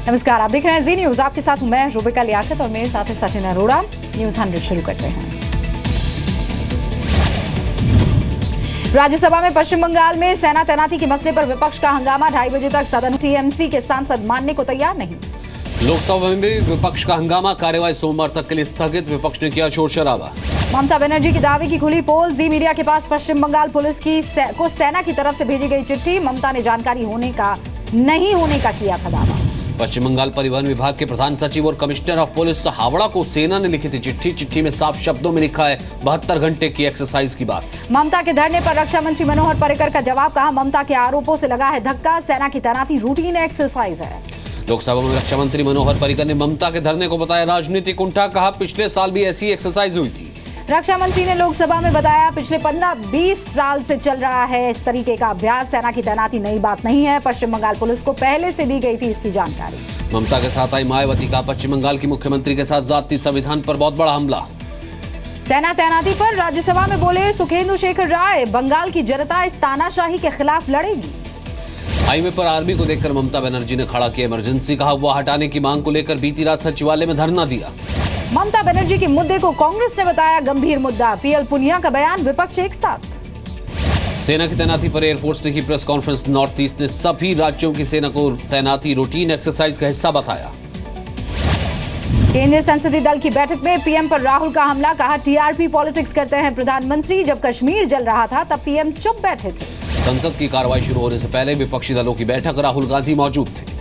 नमस्कार, आप देख रहे हैं जी न्यूज। आपके साथ हूं मैं रुबिका लियाकत और मेरे साथ है सचिन अरोड़ा। न्यूज 100 शुरू करते हैं। राज्यसभा में पश्चिम बंगाल में सेना तैनाती के मसले पर विपक्ष का हंगामा। 2:30 बजे तक सदन टीएमसी के सांसद मानने को तैयार नहीं। लोकसभा में भी विपक्ष का हंगामा, कार्यवाही सोमवार तक के लिए स्थगित। विपक्ष ने किया शोर शराबा। ममता बनर्जी की दावे की खुली पोल। जी मीडिया के पास पश्चिम बंगाल पुलिस को सेना की तरफ से भेजी गई चिट्ठी। ममता ने जानकारी नहीं होने का किया था दावा। पश्चिम बंगाल परिवहन विभाग के प्रधान सचिव और कमिश्नर ऑफ पुलिस हावड़ा को सेना ने लिखी थी चिट्ठी। चिट्ठी में साफ शब्दों में लिखा है 72 घंटे की एक्सरसाइज की बात। ममता के धरने पर रक्षा मंत्री मनोहर पर्रिकर का जवाब। कहा, ममता के आरोपों से लगा है धक्का। सेना की तैनाती रूटीन एक्सरसाइज है। लोकसभा में रक्षा मंत्री मनोहर पर्रिकर ने ममता के धरने को बताया राजनीतिक उंठा। कहा, पिछले साल भी ऐसी एक्सरसाइज हुई थी। रक्षा मंत्री ने लोकसभा में बताया, पिछले 15-20 साल से चल रहा है इस तरीके का अभ्यास। सेना की तैनाती नई बात नहीं है। पश्चिम बंगाल पुलिस को पहले से दी गई थी इसकी जानकारी। ममता के साथ आई मायावती का पश्चिम बंगाल की मुख्यमंत्री के साथ जाति संविधान पर बहुत बड़ा हमला। सेना तैनाती पर राज्यसभा में बोले सुखेंदु शेखर राय, बंगाल की जनता इस तानाशाही के खिलाफ लड़ेगी। हाईवे पर आर्मी को देखकर ममता बनर्जी ने खड़ा किया इमरजेंसी। कहा, वो हटाने की मांग को लेकर बीती रात सचिवालय में धरना दिया। ममता बनर्जी के मुद्दे को कांग्रेस ने बताया गंभीर मुद्दा। पीएल पुनिया का बयान, विपक्ष एक साथ। सेना की तैनाती पर एयरफोर्स ने की प्रेस कॉन्फ्रेंस। नॉर्थ ईस्ट ने सभी राज्यों की सेना को तैनाती रूटीन एक्सरसाइज का हिस्सा बताया। केंद्रीय संसदीय दल की बैठक में पीएम पर राहुल का हमला। कहा, टीआरपी पॉलिटिक्स करते हैं प्रधानमंत्री। जब कश्मीर जल रहा था तब पीएम चुप बैठे थे। संसद की कार्रवाई शुरू होने से पहले विपक्षी दलों की बैठक, राहुल गांधी मौजूद थे।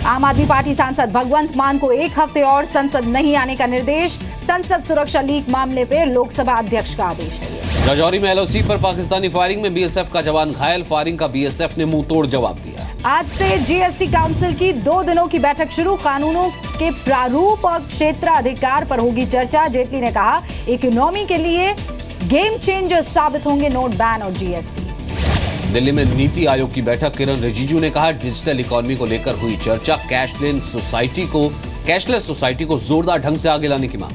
आम आदमी पार्टी सांसद भगवंत मान को 1 हफ्ते और संसद नहीं आने का निर्देश। संसद सुरक्षा लीक मामले पर लोकसभा अध्यक्ष का आदेश है। राजौरी में एलओसी पर पाकिस्तानी फायरिंग में बीएसएफ का जवान घायल। फायरिंग का बीएसएफ ने मुंह तोड़ जवाब दिया। आज से जीएसटी काउंसिल की 2 दिनों की बैठक शुरू। कानूनों के प्रारूप और क्षेत्राधिकार पर होगी चर्चा। जेटली ने कहा, इकोनॉमी के लिए गेम चेंजर साबित होंगे नोट बैन और जीएसटी। दिल्ली में नीति आयोग की बैठक। किरण रिजिजू ने कहा, डिजिटल इकोनॉमी को लेकर हुई चर्चा। कैशलेस सोसाइटी को जोरदार ढंग से आगे लाने की मांग।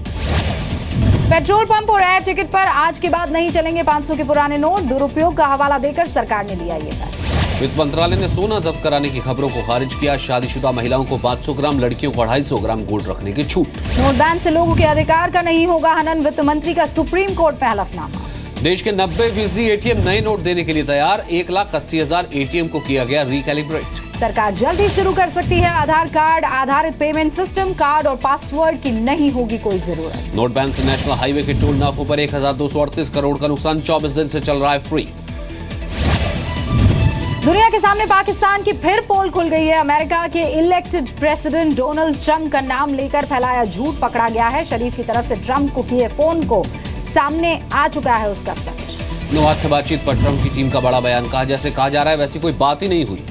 पेट्रोल पंप और एयर टिकट पर आज के बाद नहीं चलेंगे 500 के पुराने नोट। दुरुपयोग का हवाला देकर सरकार ने लिया ये फैसला। वित्त मंत्रालय ने सोना जब्त कराने की खबरों को खारिज किया। शादीशुदा महिलाओं को 500 ग्राम, लड़कियों को 250 ग्राम गोल्ड रखने की छूट। नोट बैन से लोगों के अधिकार का नहीं होगा हनन। वित्त मंत्री का सुप्रीम कोर्ट में हलफनामा। देश के 90% एटीएम नए नोट देने के लिए तैयार। 1,80,000 एटीएम को किया गया रिकैलिब्रेट। सरकार जल्द ही शुरू कर सकती है आधार कार्ड आधारित पेमेंट सिस्टम। कार्ड और पासवर्ड की नहीं होगी कोई जरूरत। नोट बैन से नेशनल हाईवे के टोल नाकों पर 1,238 करोड़ का नुकसान। 24 दिन से चल रहा है फ्री। दुनिया के सामने पाकिस्तान की फिर पोल खुल गई है। अमेरिका के इलेक्टेड प्रेसिडेंट डोनाल्ड ट्रंप का नाम लेकर फैलाया झूठ पकड़ा गया है। शरीफ की तरफ से ट्रंप को किए फोन को सामने आ चुका है उसका सच। नवाज से बातचीत पर ट्रंप की टीम का बड़ा बयान। कहा, जैसे कहा जा रहा है वैसी कोई बात ही नहीं हुई।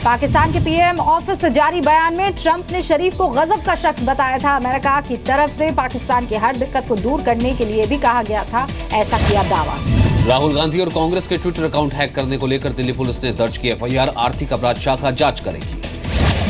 पाकिस्तान के पीएम ऑफिस से जारी बयान में ट्रंप ने शरीफ को गजब का शख्स बताया था। अमेरिका की तरफ से पाकिस्तान की हर दिक्कत को दूर करने के लिए भी कहा गया था, ऐसा किया दावा। राहुल गांधी और कांग्रेस के ट्विटर अकाउंट हैक करने को लेकर दिल्ली पुलिस ने दर्ज की एफआईआर। आर्थिक अपराध शाखा जांच करेगी।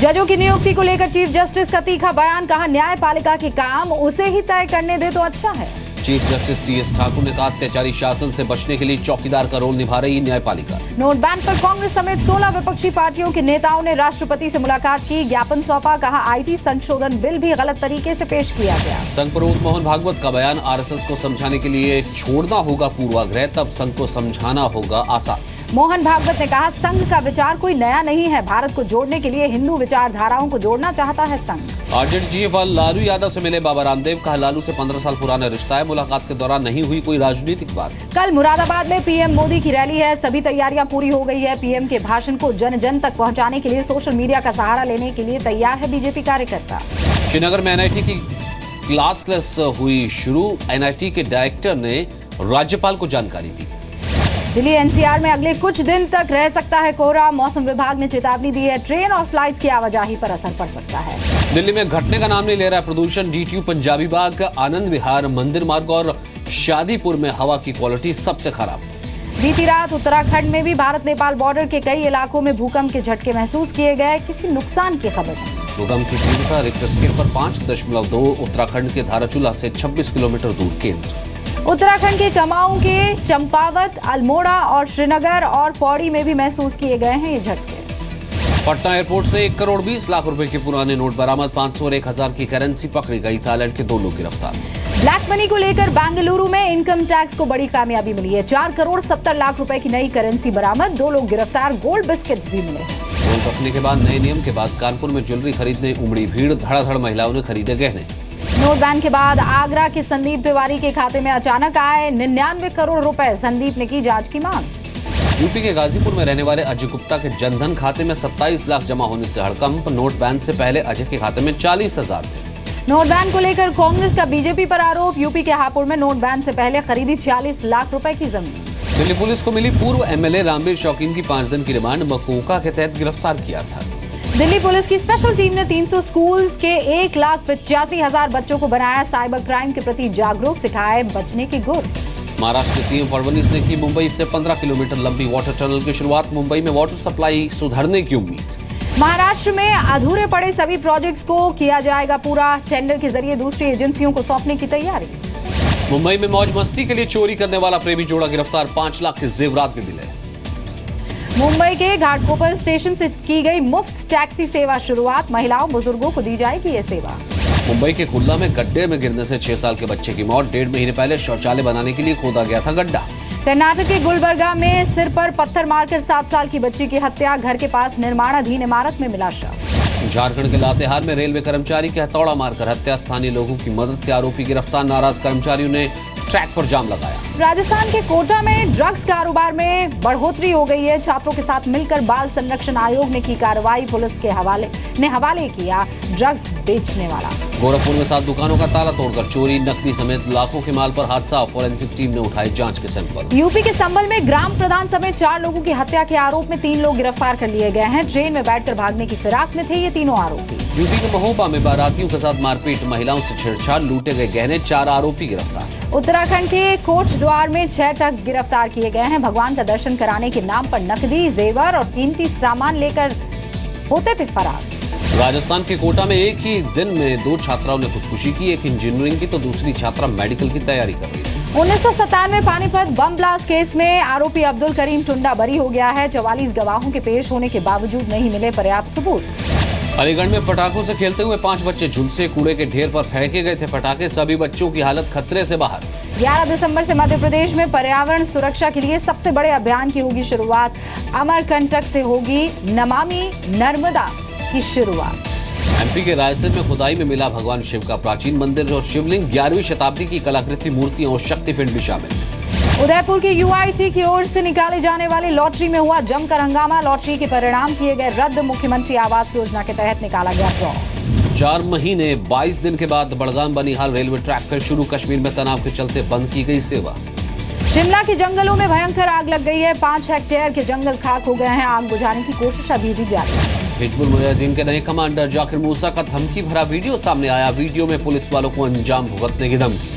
जजों की नियुक्ति को लेकर चीफ जस्टिस का तीखा बयान। कहा, न्यायपालिका के काम उसे ही तय करने दे तो अच्छा है। चीफ जस्टिस टीएस ठाकुर ने कहा, अत्याचारी शासन से बचने के लिए चौकीदार का रोल निभा रही न्यायपालिका। नोट बैन पर कांग्रेस समेत 16 विपक्षी पार्टियों के नेताओं ने राष्ट्रपति से मुलाकात की। ज्ञापन सौंपा। कहा, आईटी संशोधन बिल भी गलत तरीके से पेश किया गया। संघ प्रमुख मोहन भागवत का बयान। आरएसएस को समझाने के लिए छोड़ना होगा पूर्वाग्रह, तब संघ को समझाना होगा आसान। मोहन भागवत ने कहा, संघ का विचार कोई नया नहीं है। भारत को जोड़ने के लिए हिंदू विचारधाराओं को जोड़ना चाहता है संघ। आरजेडी चीफ लालू यादव से मिले बाबा रामदेव। कहा, लालू से 15 साल पुराना रिश्ता है। मुलाकात के दौरान नहीं हुई कोई राजनीतिक बात। कल मुरादाबाद में पीएम मोदी की रैली है। सभी तैयारियां पूरी हो गई है। पीएम के भाषण को जन जन तक पहुंचाने के लिए सोशल मीडिया का सहारा लेने के लिए तैयार है बीजेपी कार्यकर्ता। श्रीनगर में एनआईटी की क्लास हुई शुरू। एनआईटी के डायरेक्टर ने राज्यपाल को जानकारी दी। दिल्ली एनसीआर में अगले कुछ दिन तक रह सकता है कोहरा। मौसम विभाग ने चेतावनी दी है। ट्रेन और फ्लाइट्स की आवाजाही पर असर पड़ सकता है। दिल्ली में घटने का नाम नहीं ले रहा है प्रदूषण। डीटीयू, पंजाबी बाग, आनंद विहार, मंदिर मार्ग और शादीपुर में हवा की क्वालिटी सबसे खराब। बीती रात उत्तराखंड में भी भारत नेपाल बॉर्डर के कई इलाकों में भूकंप के झटके महसूस किए गए। किसी नुकसान की खबर नहीं। भूकंप की तीव्रता रिक्टर स्केल पर 5.2। उत्तराखंड के धाराचूला से 26 किलोमीटर दूर केंद्र। उत्तराखंड के कुमाऊं के चंपावत, अल्मोड़ा और श्रीनगर और पौड़ी में भी महसूस किए गए हैं ये झटके। पटना एयरपोर्ट से 1 करोड़ 20 लाख रुपए के पुराने नोट बरामद, 500 और 1000 की करेंसी पकड़ी गई। थाईलैंड के 2 लोग गिरफ्तार। ब्लैक मनी को लेकर बेंगलुरु में इनकम टैक्स को बड़ी कामयाबी मिली है। 4 करोड़ 70 लाख रुपए की नई करेंसी बरामद, 2 लोग गिरफ्तार। गोल्ड बिस्किट्स भी मिले। गोल्ड रखने के बाद नए नियम के बाद कानपुर में ज्वेलरी खरीदने उमड़ी भीड़, धड़ाधड़ महिलाओं ने खरीदे गहने। नोट बैन के बाद आगरा के संदीप तिवारी के खाते में अचानक आए 99 करोड़ रुपए। संदीप ने की जांच की मांग। यूपी के गाजीपुर में रहने वाले अजय गुप्ता के जनधन खाते में 27 लाख जमा होने से हड़कंप। नोट बैन से पहले अजय के खाते में 40,000 थे। नोट बैन को लेकर कांग्रेस का बीजेपी पर आरोप। यूपी के हापुड़ में नोट बैन से पहले खरीदी 40 लाख रुपए की जमीन। दिल्ली पुलिस को मिली पूर्व एमएलए रामवीर शौकीन की 5 दिन की रिमांड, मकोका के तहत गिरफ्तार किया था। दिल्ली पुलिस की स्पेशल टीम ने 300 स्कूल्स के 1,85,000 बच्चों को बनाया साइबर क्राइम के प्रति जागरूक, सिखाए बचने के गुर। महाराष्ट्र के सीएम फडणवीस ने की मुंबई से 15 किलोमीटर लंबी वाटर टनल की शुरुआत। मुंबई में वाटर सप्लाई सुधरने की उम्मीद। महाराष्ट्र में अधूरे पड़े सभी प्रोजेक्ट्स को किया जाएगा पूरा। टेंडर के जरिए दूसरी एजेंसियों को सौंपने की तैयारी। मुंबई में मौज मस्ती के लिए चोरी करने वाला प्रेमी जोड़ा गिरफ्तार, 5 लाख के जेवरात भी मिले। मुंबई के घाटकोपर स्टेशन से की गई मुफ्त टैक्सी सेवा शुरुआत, महिलाओं बुजुर्गों को दी जाएगी ये सेवा। मुंबई के कुल्ला में गड्ढे में गिरने से 6 साल के बच्चे की मौत, 1.5 महीने पहले शौचालय बनाने के लिए खोदा गया था गड्ढा। कर्नाटक के गुलबर्गा में सिर पर पत्थर मारकर 7 साल की बच्ची की हत्या, घर के पास निर्माणाधीन इमारत में मिला शव। झारखंड के लातेहार में रेलवे कर्मचारी की हथौड़ा मारकर हत्या, स्थानीय लोगों की मदद से आरोपी गिरफ्तार, नाराज कर्मचारियों ने ट्रैक पर जाम लगाया। राजस्थान के कोटा में ड्रग्स कारोबार में बढ़ोतरी हो गई है। छात्रों के साथ मिलकर बाल संरक्षण आयोग ने की कार्रवाई, पुलिस के हवाले किया ड्रग्स बेचने वाला। गोरखपुर में 7 दुकानों का ताला तोड़कर चोरी, नकदी समेत लाखों के माल पर हादसा, फोरेंसिक टीम ने उठाए जांच के सैंपल। यूपी के संभल में ग्राम प्रधान समेत 4 लोगों की हत्या के आरोप में 3 लोग गिरफ्तार कर लिए गए हैं। ट्रेन में बैठकर भागने की फिराक में थे ये तीनों आरोपी। यूपी के महोबा में बारातियों के साथ मारपीट, महिलाओं से छेड़छाड़, लूटे गए गहने, 4 आरोपी गिरफ्तार। उत्तराखंड के कोटद्वार में 6 ट्रक गिरफ्तार किए गए हैं। भगवान का दर्शन कराने के नाम पर नकदी, जेवर और कीमती सामान लेकर होते थे फरार। राजस्थान के कोटा में एक ही दिन में 2 छात्राओं ने खुदकुशी की, एक इंजीनियरिंग की तो दूसरी छात्रा मेडिकल की तैयारी कर रही है। 1997 पानीपत बम ब्लास्ट केस में आरोपी अब्दुल करीम टुंडा बरी हो गया है। 44 गवाहों के पेश होने के बावजूद नहीं मिले पर्याप्त सबूत। अलीगढ़ में पटाखों से खेलते हुए 5 बच्चे झुलसे, कूड़े के ढेर पर फेंके गए थे पटाखे, सभी बच्चों की हालत खतरे से बाहर। 11 दिसंबर से मध्य प्रदेश में पर्यावरण सुरक्षा के लिए सबसे बड़े अभियान की होगी शुरुआत। अमरकंटक से होगी नमामि नर्मदा की शुरुआत। एमपी के रायसेन में खुदाई में मिला भगवान शिव का प्राचीन मंदिर और शिवलिंग, 11वीं शताब्दी की कलाकृति मूर्तियां और शक्तिपिंड भी शामिल। उदयपुर के यूआईटी की ओर से निकाले जाने वाली लॉटरी में हुआ जमकर हंगामा, लॉटरी के परिणाम किए गए रद्द। मुख्यमंत्री आवास योजना के तहत निकाला गया ड्रॉ। 4 महीने 22 दिन के बाद बड़गाम बनिहाल रेलवे ट्रैक फिर शुरू, कश्मीर में तनाव के चलते बंद की गई सेवा। शिमला के जंगलों में भयंकर आग लग गई है, 5 हेक्टेयर के जंगल खाक हो गए हैं। आग बुझाने की कोशिश अभी भी जारी है। हिजबुल मुजाहिदीन के नए कमांडर जाकिर मूसा का धमकी भरा वीडियो सामने आया, वीडियो में पुलिस वालों को अंजाम भुगतने की धमकी।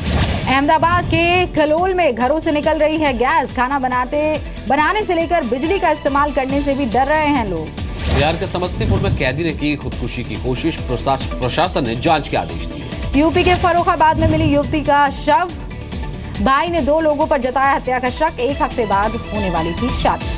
अहमदाबाद के कलोल में घरों से निकल रही है गैस, खाना बनाने से लेकर बिजली का इस्तेमाल करने से भी डर रहे हैं लोग। बिहार के समस्तीपुर में कैदी ने की खुदकुशी की कोशिश, प्रशासन ने जांच के आदेश दिए। यूपी के फर्रुखाबाद में मिली युवती का शव, भाई ने 2 लोगों पर जताया हत्या का शक, 1 हफ्ते बाद होने वाली थी शादी।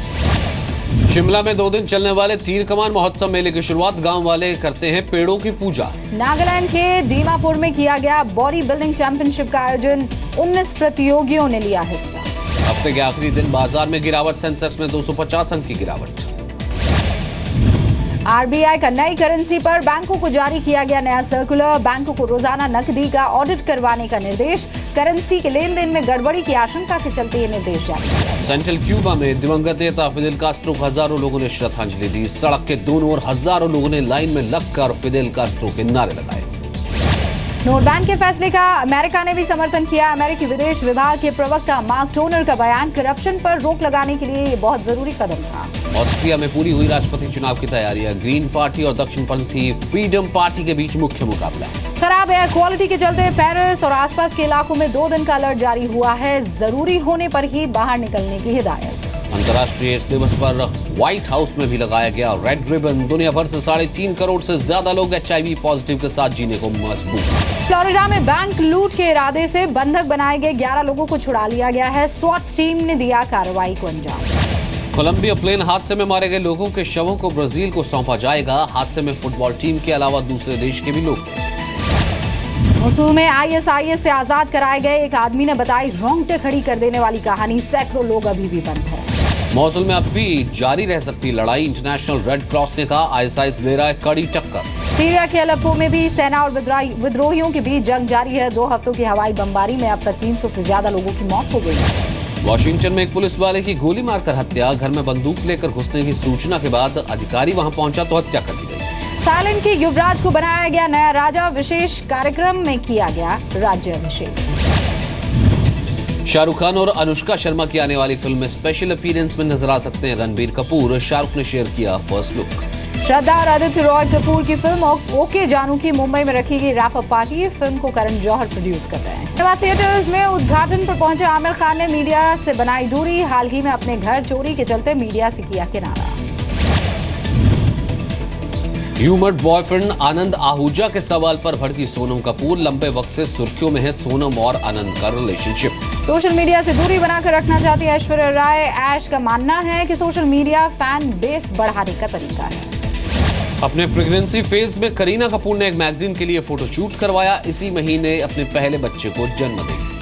शिमला में 2 दिन चलने वाले तीर कमान महोत्सव मेले की शुरुआत, गांव वाले करते हैं पेड़ों की पूजा। नागालैंड के दीमापुर में किया गया बॉडी बिल्डिंग चैंपियनशिप का आयोजन, 19 प्रतियोगियों ने लिया हिस्सा। हफ्ते के आखिरी दिन बाजार में गिरावट, सेंसेक्स में 250 अंक की गिरावट। आरबीआई का नई करेंसी पर बैंकों को जारी किया गया नया सर्कुलर, बैंकों को रोजाना नकदी का ऑडिट करवाने का निर्देश। करेंसी के लेन देन में गड़बड़ी की आशंका के चलते ये निर्देश जारी किया। सेंट्रल क्यूबा में दिवंगत नेता फिदेल कास्ट्रो को हजारों लोगों ने श्रद्धांजलि दी, सड़क के दोनों ओर हजारों लोगों ने लाइन में लगकर फिदेल कास्ट्रो के नारे लगाए। नोट बैन के फैसले का अमेरिका ने भी समर्थन किया। अमेरिकी विदेश विभाग के प्रवक्ता मार्क टोनर का बयान, करप्शन पर रोक लगाने के लिए ये बहुत जरूरी कदम था। ऑस्ट्रिया में पूरी हुई राष्ट्रपति चुनाव की तैयारियां, ग्रीन पार्टी और दक्षिणपंथी फ्रीडम पार्टी के बीच मुख्य मुकाबला। खराब एयर क्वालिटी के चलते पेरिस और आसपास के इलाकों में 2 दिन का अलर्ट जारी हुआ है, जरूरी होने पर ही बाहर निकलने की हिदायत। अंतर्राष्ट्रीय एड्स दिवस पर व्हाइट हाउस में भी लगाया गया रेड रिबन, दुनिया भर से 3.5 करोड़ से ज्यादा लोग HIV पॉजिटिव के साथ जीने को मजबूर। फ्लोरिडा में बैंक लूट के इरादे से बंधक बनाए गए 11 लोगों को छुड़ा लिया गया है, स्वॉट टीम ने दिया कार्रवाई को अंजाम। कोलंबिया प्लेन हादसे में मारे गए लोगों के शवों को ब्राजील को सौंपा जाएगा। हादसे में फुटबॉल टीम के अलावा दूसरे देश के भी लोग थे। मोसुल में आईएसआईएस से आजाद कराए गए एक आदमी ने बताई रोंगटे खड़ी कर देने वाली कहानी। सैकड़ों लोग अभी भी बंद हैं। मौसुल में अब भी जारी रह सकती लड़ाई। इंटरनेशनल रेड क्रॉस ने कहा आईएसआईएस दे रहा है कड़ी टक्कर। सीरिया के अलेप्पो में भी सेना और विद्रोहियों के बीच जंग जारी है। 2 हफ्तों की हवाई बमबारी में अब तक 300 से ज्यादा लोगों की मौत हो गई। वॉशिंगटन में एक पुलिस वाले की गोली मारकर हत्या। घर में बंदूक लेकर घुसने की सूचना के बाद अधिकारी वहां पहुंचा तो हत्या कर दी गई। थाईलैंड के युवराज को बनाया गया नया राजा। विशेष कार्यक्रम में किया गया राज्याभिषेक। शाहरुख खान और अनुष्का शर्मा की आने वाली फिल्म में स्पेशल अपीयरेंस में नजर आ सकते हैं रणबीर कपूर। शाहरुख ने शेयर किया फर्स्ट लुक। श्रद्धा और आदित्य रॉय कपूर की फिल्म ओके जानू की मुंबई में रखी गई रैप अप पार्टी। फिल्म को करण जौहर प्रोड्यूस कर रहे हैं। थिएटर्स में उद्घाटन पर पहुंचे आमिर खान ने मीडिया से बनाई दूरी। हाल ही में अपने घर चोरी के चलते मीडिया से किया किनारा। ह्यूमर बॉयफ्रेंड आनंद आहूजा के सवाल पर भड़की सोनम कपूर। लंबे वक्त से सुर्खियों में है सोनम और आनंद का रिलेशनशिप। सोशल मीडिया से दूरी बनाकर रखना चाहती है ऐश्वर्या राय। ऐश का मानना है कि सोशल मीडिया फैन बेस बढ़ाने का तरीका है। अपने प्रेगनेंसी फेज में करीना कपूर ने एक मैगजीन के लिए फोटोशूट करवाया। इसी महीने अपने पहले बच्चे को जन्म देगी।